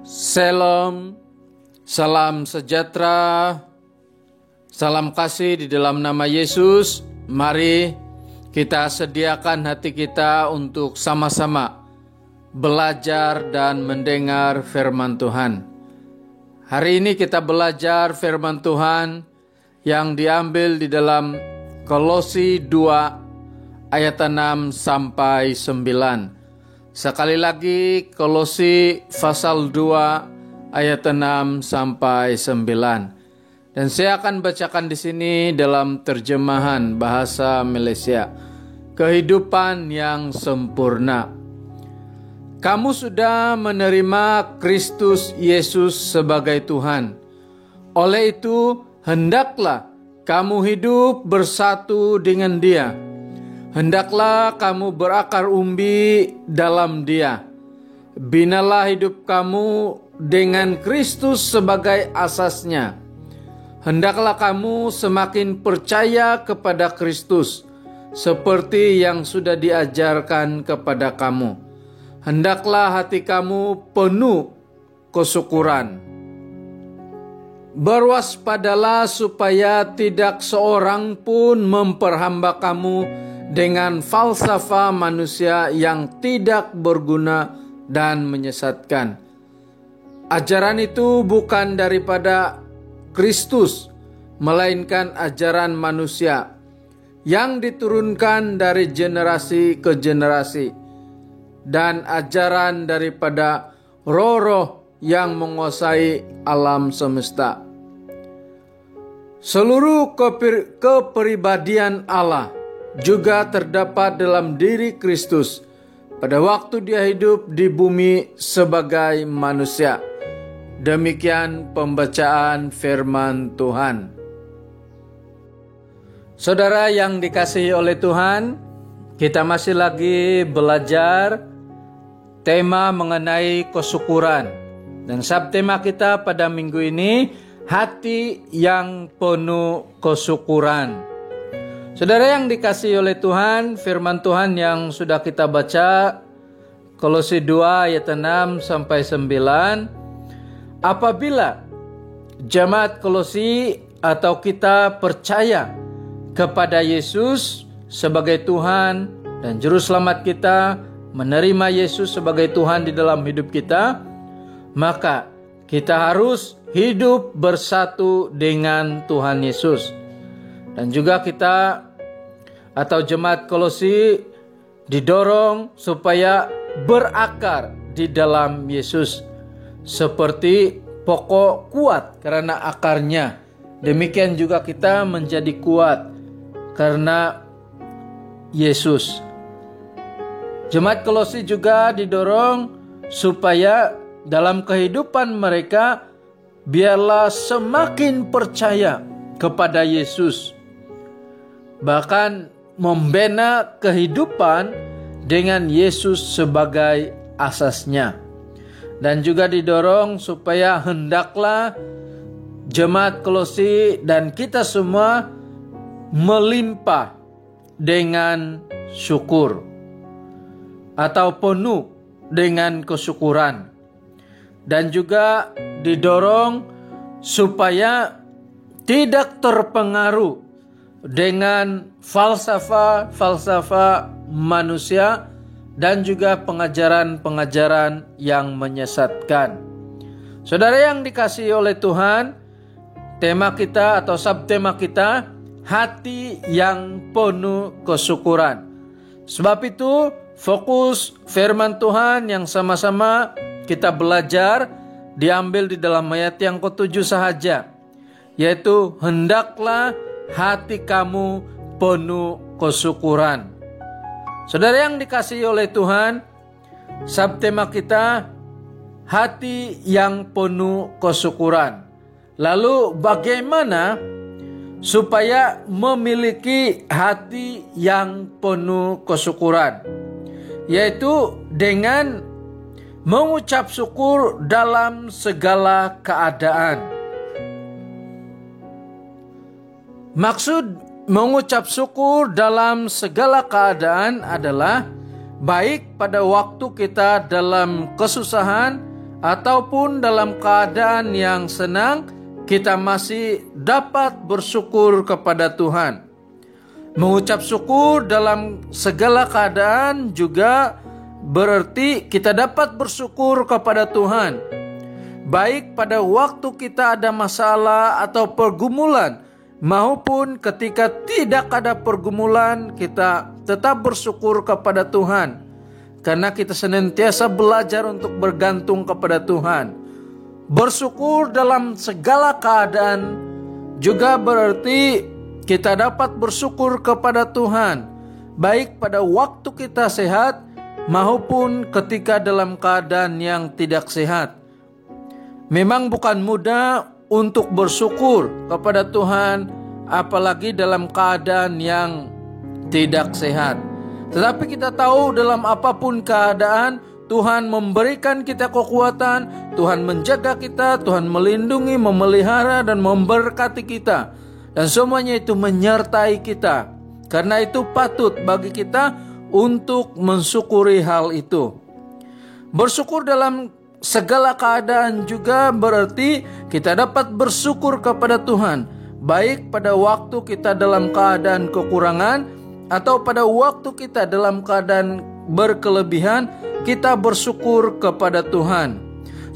Shalom, salam sejahtera, salam kasih di dalam nama Yesus. Mari kita sediakan hati kita untuk sama-sama belajar dan mendengar firman Tuhan. Hari ini kita belajar firman Tuhan yang diambil di dalam Kolose 2 ayat 6 sampai 9. Sekali lagi Kolose pasal 2 ayat 6 sampai 9. Dan saya akan bacakan di sini dalam terjemahan bahasa Malaysia. Kehidupan yang sempurna. Kamu sudah menerima Kristus Yesus sebagai Tuhan. Oleh itu, hendaklah kamu hidup bersatu dengan Dia. Hendaklah kamu berakar umbi dalam Dia. Binalah hidup kamu dengan Kristus sebagai asasnya. Hendaklah kamu semakin percaya kepada Kristus, seperti yang sudah diajarkan kepada kamu. Hendaklah hati kamu penuh kesyukuran. Berwaspadalah supaya tidak seorang pun memperhamba kamu dengan falsafah manusia yang tidak berguna dan menyesatkan. Ajaran itu bukan daripada Kristus, melainkan ajaran manusia yang diturunkan dari generasi ke generasi, dan ajaran daripada roh-roh yang menguasai alam semesta. Seluruh kepribadian Allah juga terdapat dalam diri Kristus pada waktu Dia hidup di bumi sebagai manusia. Demikian pembacaan firman Tuhan. Saudara yang dikasihi oleh Tuhan, kita masih lagi belajar tema mengenai kesyukuran. Dan subtema kita pada minggu ini, hati yang penuh kesyukuran. Saudara yang dikasihi oleh Tuhan, firman Tuhan yang sudah kita baca, Kolose 2 ayat 6 sampai 9. Apabila jemaat Kolose atau kita percaya kepada Yesus sebagai Tuhan dan Juru Selamat kita, menerima Yesus sebagai Tuhan di dalam hidup kita, maka kita harus hidup bersatu dengan Tuhan Yesus. Dan juga kita atau jemaat Kolose didorong supaya berakar di dalam Yesus. Seperti pokok kuat karena akarnya. Demikian juga kita menjadi kuat karena Yesus. Jemaat Kolose juga didorong supaya dalam kehidupan mereka biarlah semakin percaya kepada Yesus. Bahkan membina kehidupan dengan Yesus sebagai asasnya. Dan juga didorong supaya hendaklah jemaat Kolose dan kita semua melimpah dengan syukur atau penuh dengan kesyukuran. Dan juga didorong supaya tidak terpengaruh dengan falsafah manusia dan juga pengajaran-pengajaran yang menyesatkan. Saudara yang dikasihi oleh Tuhan, tema kita atau subtema kita, hati yang penuh kesyukuran. Sebab itu, fokus firman Tuhan yang sama-sama kita belajar diambil di dalam ayat yang ke-7 sahaja, yaitu hendaklah hati kamu penuh kesyukuran. Saudara yang dikasihi oleh Tuhan, subtema kita hati yang penuh kesyukuran. Lalu bagaimana supaya memiliki hati yang penuh kesyukuran? Yaitu dengan mengucap syukur dalam segala keadaan. Maksud mengucap syukur dalam segala keadaan adalah baik pada waktu kita dalam kesusahan ataupun dalam keadaan yang senang, kita masih dapat bersyukur kepada Tuhan. Mengucap syukur dalam segala keadaan juga berarti kita dapat bersyukur kepada Tuhan. Baik pada waktu kita ada masalah atau pergumulan, maupun ketika tidak ada pergumulan, kita tetap bersyukur kepada Tuhan. Karena kita senantiasa belajar untuk bergantung kepada Tuhan. Bersyukur dalam segala keadaan juga berarti kita dapat bersyukur kepada Tuhan, baik pada waktu kita sehat maupun ketika dalam keadaan yang tidak sehat. Memang bukan mudah untuk bersyukur kepada Tuhan, apalagi dalam keadaan yang tidak sehat. Tetapi kita tahu dalam apapun keadaan, Tuhan memberikan kita kekuatan, Tuhan menjaga kita, Tuhan melindungi, memelihara, dan memberkati kita. Dan semuanya itu menyertai kita. Karena itu patut bagi kita untuk mensyukuri hal itu. Bersyukur dalam segala keadaan juga berarti kita dapat bersyukur kepada Tuhan. Baik pada waktu kita dalam keadaan kekurangan atau pada waktu kita dalam keadaan berkelebihan, kita bersyukur kepada Tuhan.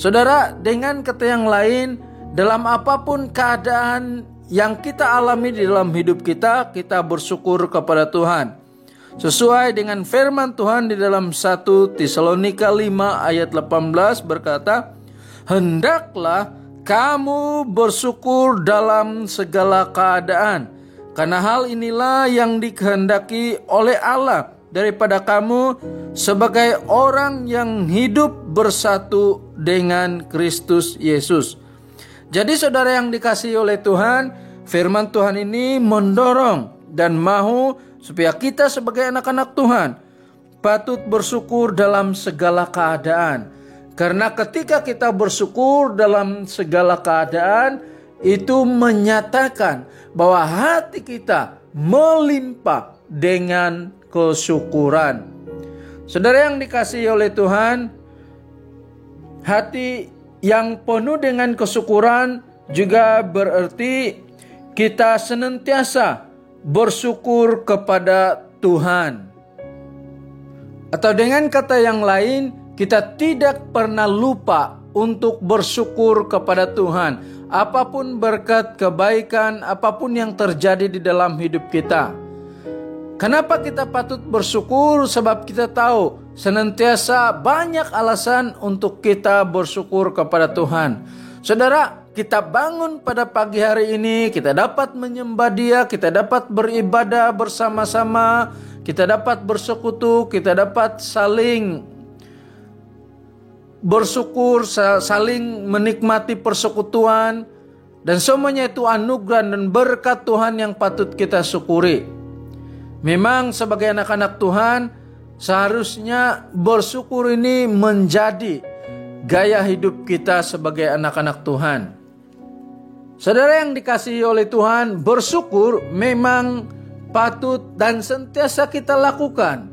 Saudara, dengan kata yang lain, dalam apapun keadaan yang kita alami di dalam hidup kita, kita bersyukur kepada Tuhan. Sesuai dengan firman Tuhan di dalam 1 Tesalonika 5 ayat 18 berkata, "Hendaklah kamu bersyukur dalam segala keadaan, karena hal inilah yang dikehendaki oleh Allah daripada kamu sebagai orang yang hidup bersatu dengan Kristus Yesus." Jadi saudara yang dikasihi oleh Tuhan, firman Tuhan ini mendorong dan mahu supaya kita sebagai anak-anak Tuhan patut bersyukur dalam segala keadaan. Karena ketika kita bersyukur dalam segala keadaan, itu menyatakan bahwa hati kita melimpah dengan kesyukuran. Saudara yang dikasihi oleh Tuhan, hati yang penuh dengan kesyukuran juga berarti kita senantiasa bersyukur kepada Tuhan. Atau dengan kata yang lain, kita tidak pernah lupa untuk bersyukur kepada Tuhan. Apapun berkat, kebaikan, apapun yang terjadi di dalam hidup kita. Kenapa kita patut bersyukur? Sebab kita tahu senantiasa banyak alasan untuk kita bersyukur kepada Tuhan. Saudara, kita bangun pada pagi hari ini, kita dapat menyembah Dia, kita dapat beribadah bersama-sama, kita dapat bersekutu, kita dapat saling bersyukur, saling menikmati persekutuan, dan semuanya itu anugerah dan berkat Tuhan yang patut kita syukuri. Memang sebagai anak-anak Tuhan, seharusnya bersyukur ini menjadi gaya hidup kita sebagai anak-anak Tuhan. Saudara yang dikasihi oleh Tuhan, bersyukur memang patut dan sentiasa kita lakukan.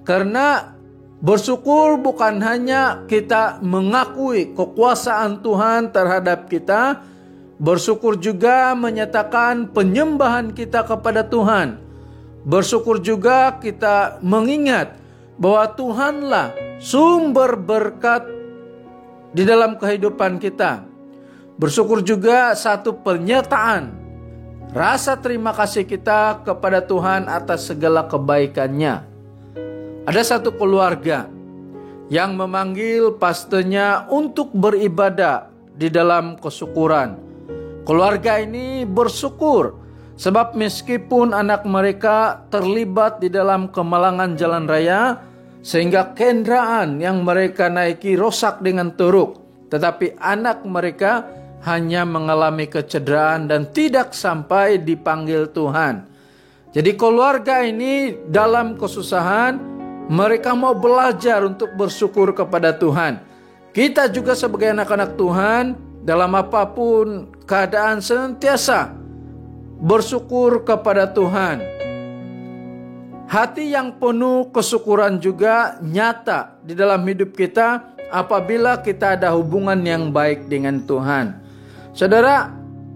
Karena bersyukur bukan hanya kita mengakui kekuasaan Tuhan terhadap kita, bersyukur juga menyatakan penyembahan kita kepada Tuhan. Bersyukur juga kita mengingat bahwa Tuhanlah sumber berkat di dalam kehidupan kita. Bersyukur juga satu pernyataan rasa terima kasih kita kepada Tuhan atas segala kebaikannya. Ada satu keluarga yang memanggil pastornya untuk beribadah di dalam kesyukuran. Keluarga ini bersyukur sebab meskipun anak mereka terlibat di dalam kemalangan jalan raya, sehingga kendaraan yang mereka naiki rosak dengan teruk, tetapi anak mereka hanya mengalami kecederaan dan tidak sampai dipanggil Tuhan. Jadi keluarga ini dalam kesusahan, mereka mau belajar untuk bersyukur kepada Tuhan. Kita juga sebagai anak-anak Tuhan, dalam apapun keadaan senantiasa bersyukur kepada Tuhan. Hati yang penuh kesyukuran juga nyata di dalam hidup kita apabila kita ada hubungan yang baik dengan Tuhan. Saudara,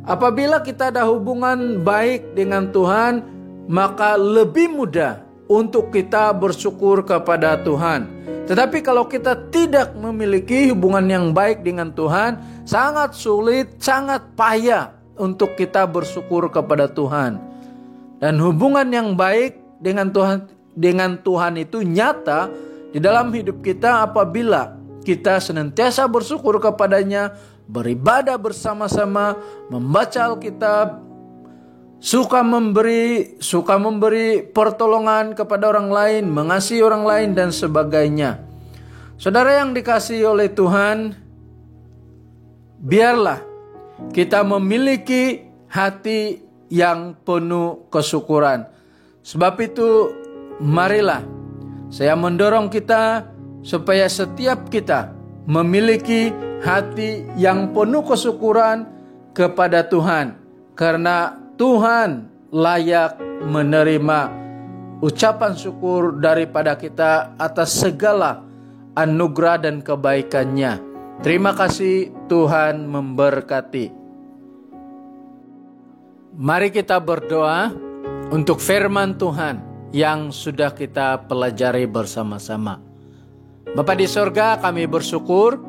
apabila kita ada hubungan baik dengan Tuhan, maka lebih mudah untuk kita bersyukur kepada Tuhan. Tetapi kalau kita tidak memiliki hubungan yang baik dengan Tuhan, sangat sulit, sangat payah untuk kita bersyukur kepada Tuhan. Dan hubungan yang baik dengan Tuhan itu nyata di dalam hidup kita apabila kita senantiasa bersyukur kepadanya, beribadah bersama-sama, membaca Alkitab, suka memberi pertolongan kepada orang lain, mengasihi orang lain dan sebagainya. Saudara yang dikasihi oleh Tuhan, biarlah kita memiliki hati yang penuh kesyukuran. Sebab itu, marilah saya mendorong kita supaya setiap kita memiliki hati yang penuh kesyukuran kepada Tuhan. Karena Tuhan layak menerima ucapan syukur daripada kita atas segala anugerah dan kebaikannya. Terima kasih, Tuhan memberkati. Mari kita berdoa untuk firman Tuhan yang sudah kita pelajari bersama-sama. Bapa di sorga, kami bersyukur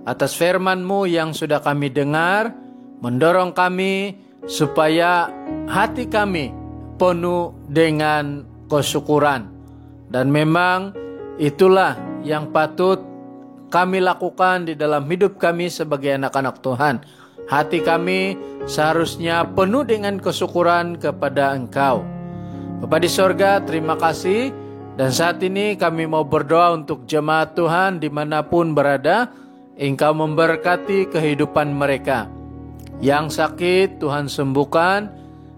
atas firman-Mu yang sudah kami dengar, mendorong kami supaya hati kami penuh dengan kesyukuran. Dan memang itulah yang patut kami lakukan di dalam hidup kami sebagai anak-anak Tuhan. Hati kami seharusnya penuh dengan kesyukuran kepada Engkau. Bapa di sorga, terima kasih. Dan saat ini kami mau berdoa untuk jemaat Tuhan dimanapun berada. Engkau memberkati kehidupan mereka. Yang sakit Tuhan sembuhkan,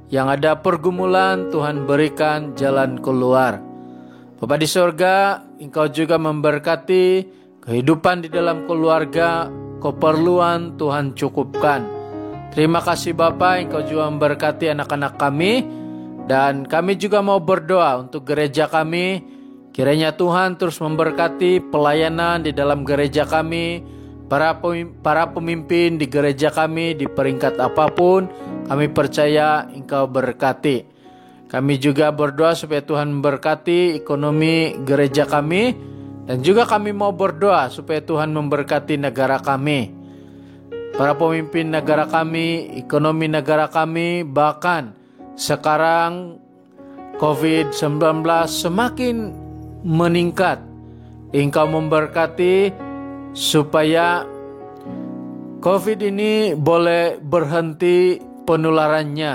yang ada pergumulan Tuhan berikan jalan keluar. Bapa di sorga, Engkau juga memberkati kehidupan di dalam keluarga, keperluan Tuhan cukupkan. Terima kasih Bapa, Engkau juga memberkati anak-anak kami. Dan kami juga mau berdoa untuk gereja kami. Kiranya Tuhan terus memberkati pelayanan di dalam gereja kami, para pemimpin di gereja kami di peringkat apapun, kami percaya Engkau berkati. Kami juga berdoa supaya Tuhan memberkati ekonomi gereja kami, dan juga kami mau berdoa supaya Tuhan memberkati negara kami, para pemimpin negara kami, ekonomi negara kami. Bahkan sekarang COVID-19 semakin meningkat. Engkau memberkati supaya COVID ini boleh berhenti penularannya.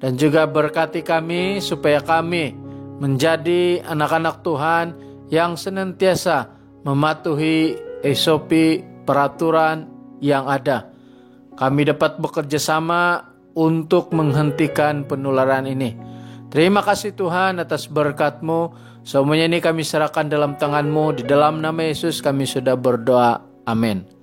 Dan juga berkati kami supaya kami menjadi anak-anak Tuhan yang senantiasa mematuhi SOP peraturan yang ada. Kami dapat bekerja sama untuk menghentikan penularan ini. Terima kasih Tuhan atas berkat-Mu. Semuanya ini kami serahkan dalam tangan-Mu. Di dalam nama Yesus kami sudah berdoa. Amin.